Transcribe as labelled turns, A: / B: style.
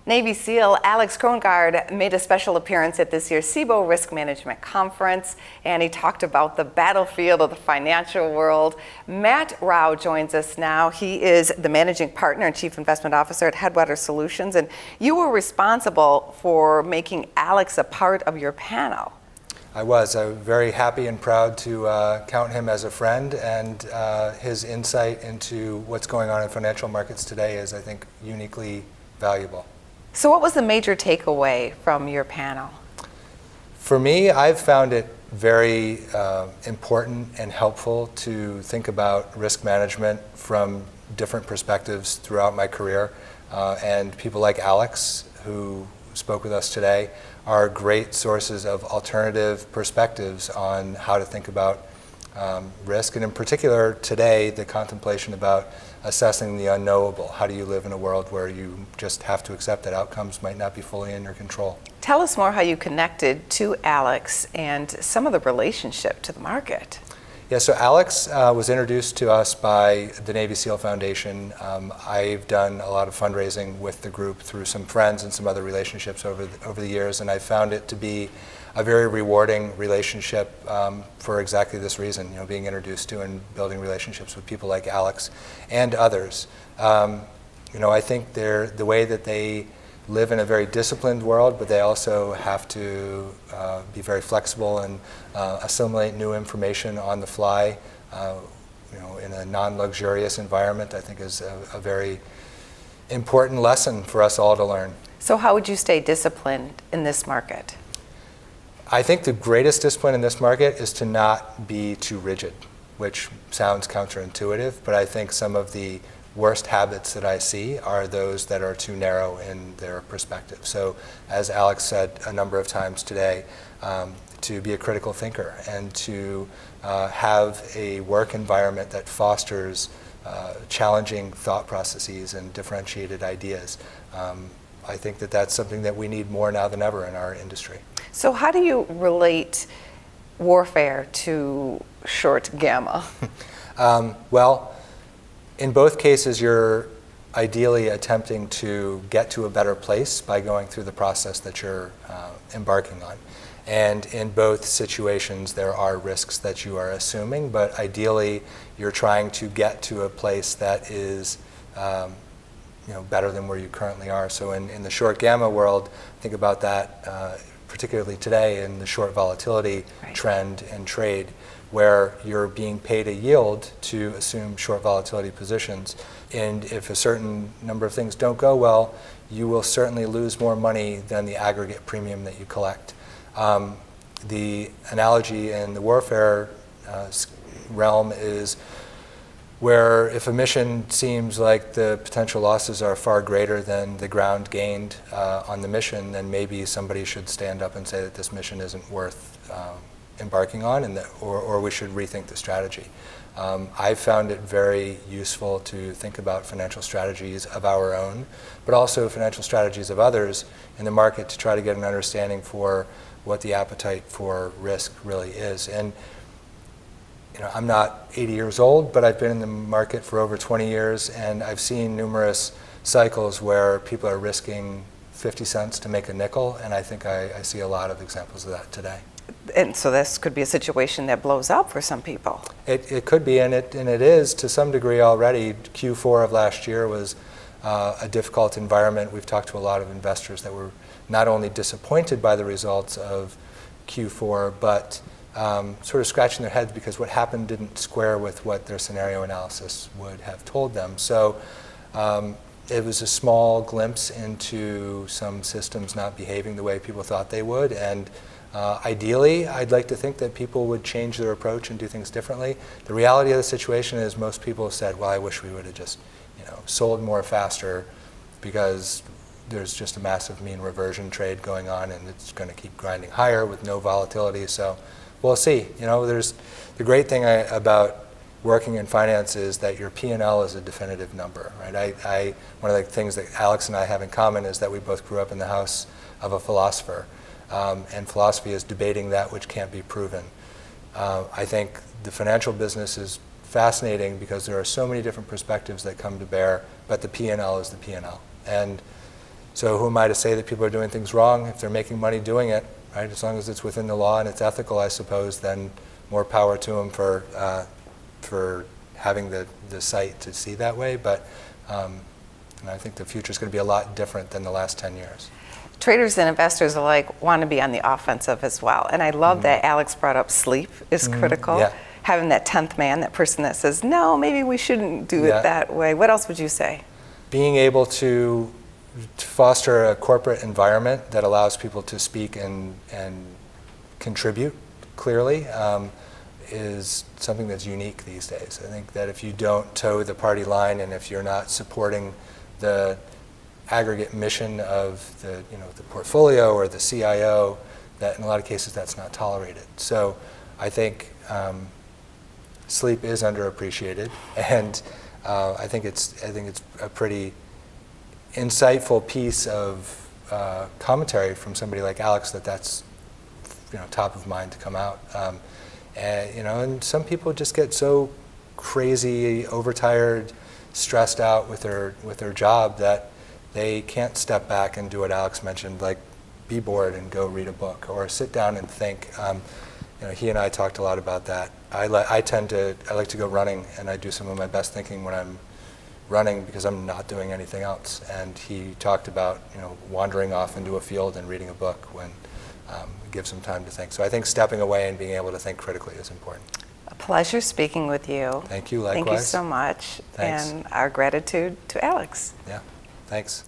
A: Navy SEAL Alex Krongard made a special appearance at this year's Cboe Risk Management Conference, and he talked about the battlefield of the financial world. Matt Rowe joins us now. He is the Managing Partner and Chief Investment Officer at Headwaters Solutions, and you were responsible for making Alex a part of your panel.
B: I was very happy and proud to count him as a friend, and his insight into what's going on in financial markets today is, I think, uniquely valuable.
A: So what was the major takeaway from your panel?
B: For me, I've found it very important and helpful to think about risk management from different perspectives throughout my career. And people like Alex, who spoke with us today, are great sources of alternative perspectives on how to think about risk, and in particular today, the contemplation about assessing the unknowable. How do you live in a world where you just have to accept that outcomes might not be fully in your control?
A: Tell us more how you connected to Alex and some of the relationship to the market.
B: Yeah, so Alex was introduced to us by the Navy SEAL Foundation. I've done a lot of fundraising with the group through some friends and some other relationships over the years, and I found it to be a very rewarding relationship for exactly this reason, being introduced to and building relationships with people like Alex and others. I think the way that they live in a very disciplined world, but they also have to be very flexible and assimilate new information on the fly, in a non-luxurious environment, I think is a very important lesson for us all to learn.
A: So how would you stay disciplined in this market?
B: I think the greatest discipline in this market is to not be too rigid, which sounds counterintuitive, but I think some of the worst habits that I see are those that are too narrow in their perspective. So as Alex said a number of times today, to be a critical thinker and to have a work environment that fosters challenging thought processes and differentiated ideas. I think that that's something that we need more now than ever in our industry.
A: So how do you relate warfare to short gamma?
B: Well, in both cases, you're ideally attempting to get to a better place by going through the process that you're embarking on. And in both situations, there are risks that you are assuming, but ideally, you're trying to get to a place that is better than where you currently are. So in the short gamma world, think about that, particularly today in the short volatility trend and trade, where you're being paid a yield to assume short volatility positions. And if a certain number of things don't go well, you will certainly lose more money than the aggregate premium that you collect. The analogy in the warfare realm is where if a mission seems like the potential losses are far greater than the ground gained on the mission, then maybe somebody should stand up and say that this mission isn't worth embarking on, and or we should rethink the strategy. I've found it very useful to think about financial strategies of our own, but also financial strategies of others in the market to try to get an understanding for what the appetite for risk really is. And I'm not 80 years old, but I've been in the market for over 20 years, and I've seen numerous cycles where people are risking 50 cents to make a nickel, and I think I see a lot of examples of that today.
A: And so this could be a situation that blows up for some people.
B: It could be, and it is to some degree already. Q4 of last year was a difficult environment. We've talked to a lot of investors that were not only disappointed by the results of Q4, but sort of scratching their heads because what happened didn't square with what their scenario analysis would have told them. So it was a small glimpse into some systems not behaving the way people thought they would, and ideally, I'd like to think that people would change their approach and do things differently. The reality of the situation is most people have said, well, I wish we would have just sold more faster because there's just a massive mean reversion trade going on and it's going to keep grinding higher with no volatility. So we'll see. There's the great thing about working in finance is that your P&L is a definitive number, right? One of the things that Alex and I have in common is that we both grew up in the house of a philosopher. And philosophy is debating that which can't be proven. I think the financial business is fascinating because there are so many different perspectives that come to bear, but the P&L is the P&L. And So who am I to say that people are doing things wrong if they're making money doing it, right? As long as it's within the law and it's ethical, I suppose, then more power to them for having the sight to see that way. But and I think the future is going to be a lot different than the last 10 years.
A: Traders and investors alike want to be on the offensive as well. And I love that Alex brought up sleep is critical.
B: Yeah.
A: Having that 10th man, that person that says, no, maybe we shouldn't do it that way. What else would you say? Being
B: able to foster a corporate environment that allows people to speak and contribute clearly is something that's unique these days. I think that if you don't toe the party line and if you're not supporting the aggregate mission of the portfolio or the CIO, that in a lot of cases that's not tolerated. So I think sleep is underappreciated, and I think it's a pretty insightful piece of commentary from somebody like Alex that's top of mind to come out. And some people just get so crazy, overtired, stressed out with their job that they can't step back and do what Alex mentioned, like be bored and go read a book or sit down and think. He and I talked a lot about that. I like to go running, and I do some of my best thinking when I'm running because I'm not doing anything else. And he talked about wandering off into a field and reading a book when give some time to think. So I think stepping away and being able to think critically is important.
A: A pleasure speaking with you.
B: Thank you, likewise.
A: Thank you so much.
B: Thanks.
A: And our gratitude to Alex.
B: Yeah, thanks.